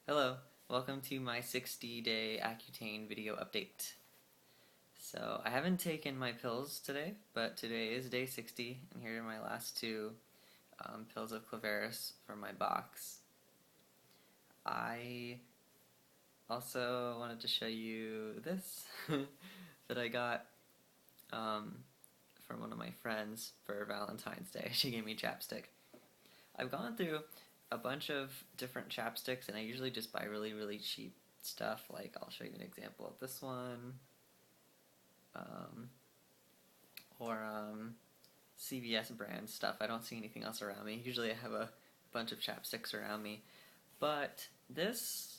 Hello, welcome to my 60-day Accutane video update. So, I haven't taken my pills today, but today is day 60, and here are my last two pills of Clavaris from my box. I also wanted to show you this that I got from one of my friends for Valentine's Day. She gave me chapstick. I've gone through a bunch of different chapsticks, and I usually just buy really cheap stuff. Like, I'll show you an example of this one, or CVS brand stuff. I don't see anything else around me. Usually I have a bunch of chapsticks around me, but this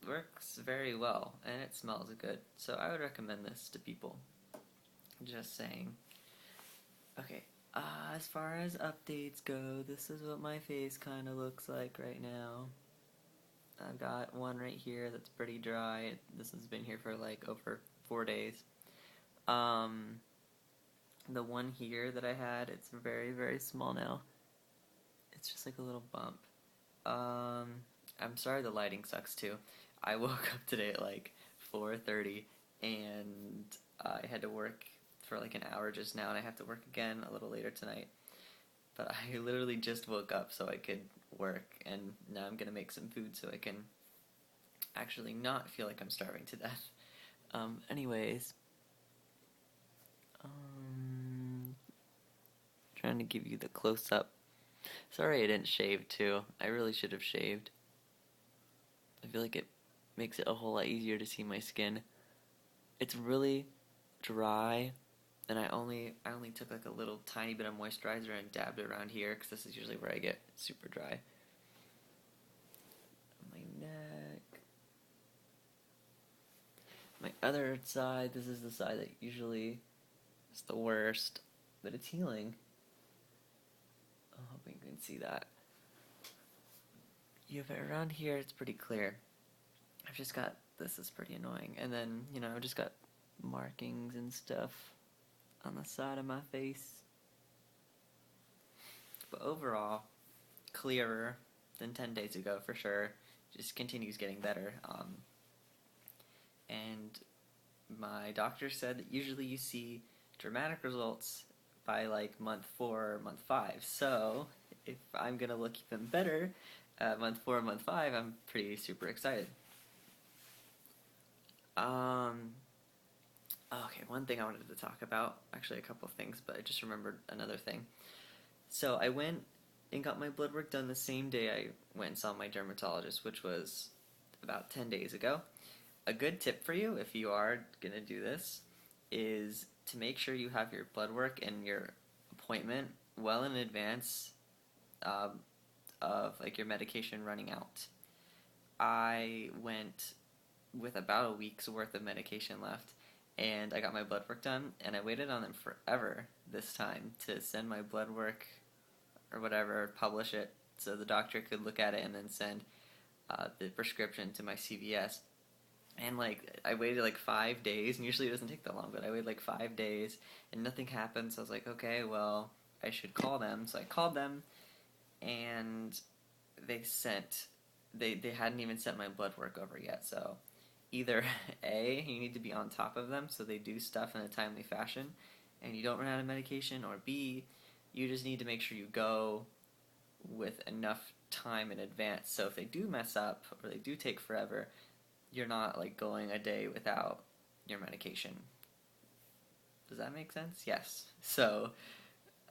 works very well, and it smells good, so I would recommend this to people. Just saying. Okay, as far as updates go, this is what my face kind of looks like right now. I've got one right here that's pretty dry. This has been here for like over 4 days. The one here that I had, it's very small now. It's just like a little bump. I'm sorry the lighting sucks too. I woke up today at like 4:30 and I had to work for like an hour just now, and I have to work again a little later tonight. But I literally just woke up so I could work, and now I'm gonna make some food so I can actually not feel like I'm starving to death. Anyways, trying to give you the close-up. Sorry I didn't shave too. I really should have shaved. I feel like it makes it a whole lot easier to see my skin. It's really dry, and I only took like a little tiny bit of moisturizer and dabbed it around here, because this is usually where I get super dry. My neck. My other side, this is the side that usually is the worst, but it's healing. I'm hoping you can see that. Yeah, but around here it's pretty clear. I've just got, this is pretty annoying, and then, I've just got markings and stuff on the side of my face. But overall, clearer than 10 days ago for sure. Just continues getting better. And my doctor said that usually you see dramatic results by like month 4 or month 5. So if I'm gonna look even better at month 4 or month 5, I'm pretty super excited. Okay, one thing I wanted to talk about, actually a couple of things, but I just remembered another thing. So I went and got my blood work done the same day I went and saw my dermatologist, which was about 10 days ago. A good tip for you, if you are going to do this, is to make sure you have your blood work and your appointment well in advance of like your medication running out. I went with about a week's worth of medication left, and I got my blood work done, and I waited on them forever this time to send my blood work or whatever, publish it, so the doctor could look at it and then send the prescription to my CVS. And like, I waited like 5 days, and usually it doesn't take that long, but I waited like 5 days, and nothing happened, so I was like, okay, well, I should call them. So I called them, and they hadn't even sent my blood work over yet, so either A, you need to be on top of them so they do stuff in a timely fashion and you don't run out of medication, or B, you just need to make sure you go with enough time in advance, so if they do mess up or they do take forever, you're not like going a day without your medication. Does that make sense? Yes. So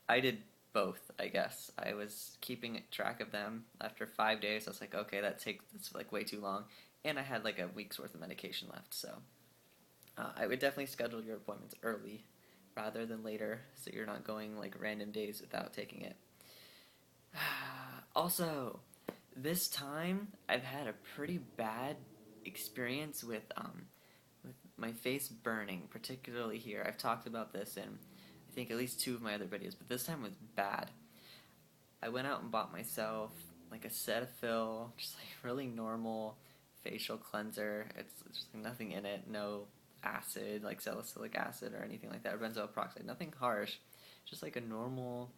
I did both, I guess. I was keeping track of them. After 5 days, I was like, okay, that's like way too long. And I had like a week's worth of medication left, so I would definitely schedule your appointments early rather than later, so you're not going like random days without taking it. Also, this time I've had a pretty bad experience with my face burning, particularly here. I've talked about this in I think at least 2 of my other videos, but this time was bad. I went out and bought myself like a Cetaphil, just like really normal facial cleanser. It's just like nothing in it, no acid like salicylic acid or anything like that, or benzoyl peroxide, nothing harsh, just like a normal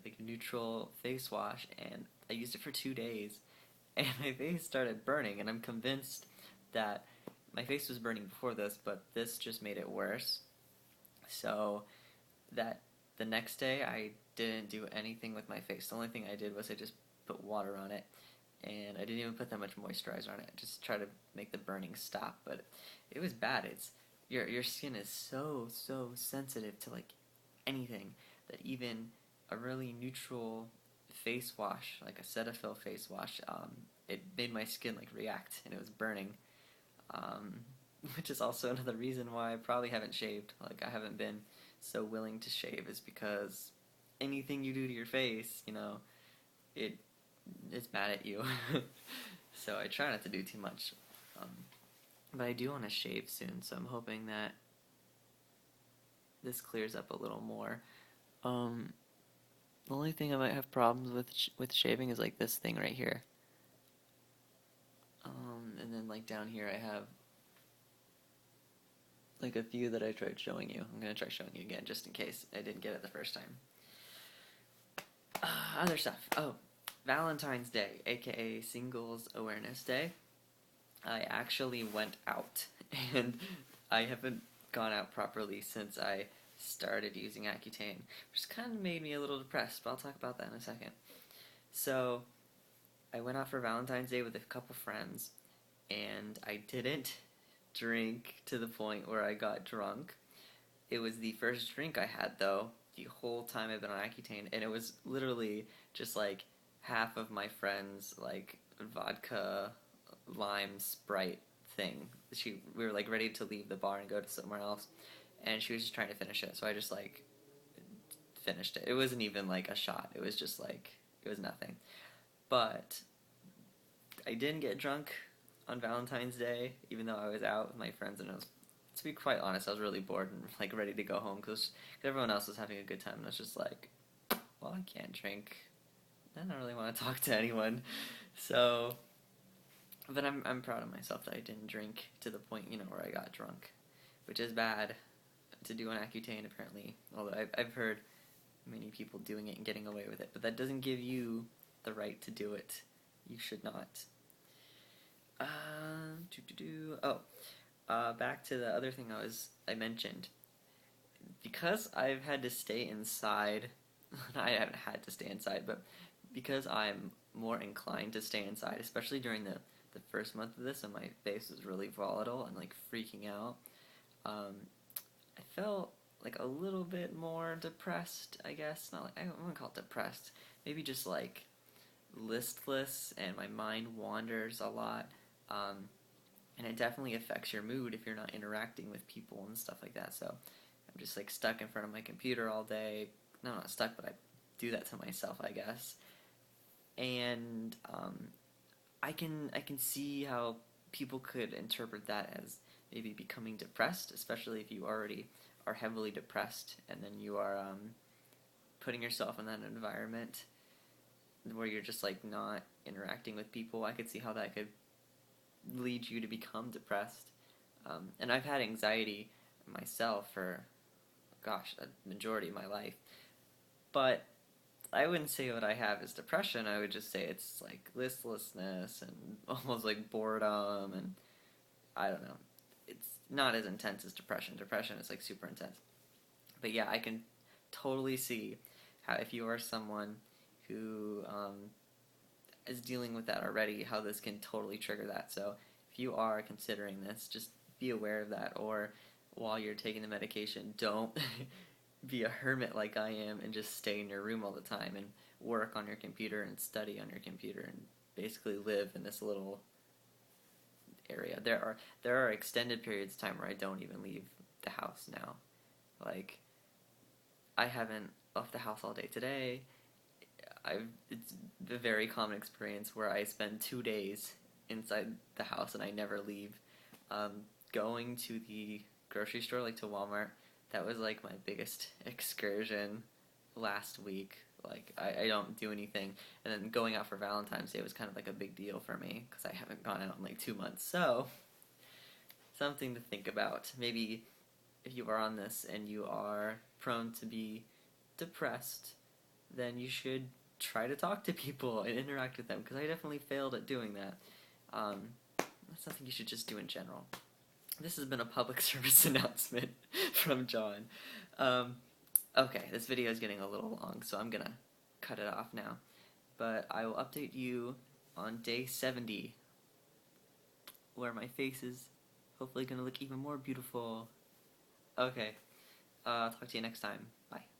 like neutral face wash, and I used it for 2 days, and my face started burning, and I'm convinced that my face was burning before this, but this just made it worse. So that the next day I didn't do anything with my face. The only thing I did was I just put water on it, and I didn't even put that much moisturizer on it. Just try to make the burning stop, but it was bad. It's your skin is so sensitive to like anything that even a really neutral face wash, like a Cetaphil face wash, it made my skin like react, and it was burning. Um, which is also another reason why I probably haven't shaved. Like I haven't been so willing to shave, is because anything you do to your face, it it's mad at you. So I try not to do too much. Um, but I do want to shave soon, so I'm hoping that this clears up a little more. The only thing I might have problems with shaving is like this thing right here. And then like down here I have like a few that I tried showing you. I'm gonna try showing you again just in case I didn't get it the first time. Other stuff. Oh, Valentine's Day, aka Singles Awareness Day. I actually went out, and I haven't gone out properly since I started using Accutane, which kind of made me a little depressed, but I'll talk about that in a second. So, I went out for Valentine's Day with a couple friends, and I didn't drink to the point where I got drunk. It was the first drink I had, though, the whole time I've been on Accutane, and it was literally just like half of my friend's like vodka lime Sprite thing. We were like ready to leave the bar and go to somewhere else, and she was just trying to finish it, so I just like finished it. It wasn't even like a shot. It was just like it was nothing. But I didn't get drunk on Valentine's Day, even though I was out with my friends, and to be quite honest, I was really bored and like ready to go home because everyone else was having a good time, and I was just like, well, I can't drink. I don't really want to talk to anyone, so. But I'm proud of myself that I didn't drink to the point where I got drunk, which is bad to do on Accutane apparently. Although I've heard many people doing it and getting away with it, but that doesn't give you the right to do it. You should not. Back to the other thing I mentioned. Because I've had to stay inside, I haven't had to stay inside, but because I'm more inclined to stay inside, especially during the first month of this, and my face was really volatile and like freaking out, I felt like a little bit more depressed, I guess. Not like I don't want to call it depressed. Maybe just like listless, and my mind wanders a lot. And it definitely affects your mood if you're not interacting with people and stuff like that. So I'm just like stuck in front of my computer all day. No, not stuck, but I do that to myself, I guess. And I can see how people could interpret that as maybe becoming depressed, especially if you already are heavily depressed, and then you are putting yourself in that environment where you're just like not interacting with people. I could see how that could lead you to become depressed. And I've had anxiety myself for, gosh, a majority of my life. But I wouldn't say what I have is depression. I would just say it's like listlessness and almost like boredom, and I don't know. It's not as intense as depression. Depression is like super intense. But yeah, I can totally see how if you are someone who is dealing with that already, how this can totally trigger that. So if you are considering this, just be aware of that. Or while you're taking the medication, don't be a hermit like I am and just stay in your room all the time and work on your computer and study on your computer and basically live in this little area. There are extended periods of time where I don't even leave the house now. Like, I haven't left the house all day today. It's a very common experience where I spend 2 days inside the house and I never leave. Going to the grocery store, like to Walmart, that was like my biggest excursion last week. Like, I don't do anything. And then going out for Valentine's Day was kind of like a big deal for me because I haven't gone out in like 2 months. So, something to think about. Maybe if you are on this and you are prone to be depressed, then you should try to talk to people and interact with them, because I definitely failed at doing that. That's something you should just do in general. This has been a public service announcement from John. Okay, this video is getting a little long, so I'm gonna cut it off now. But I will update you on day 70, where my face is hopefully gonna look even more beautiful. Okay, talk to you next time. Bye.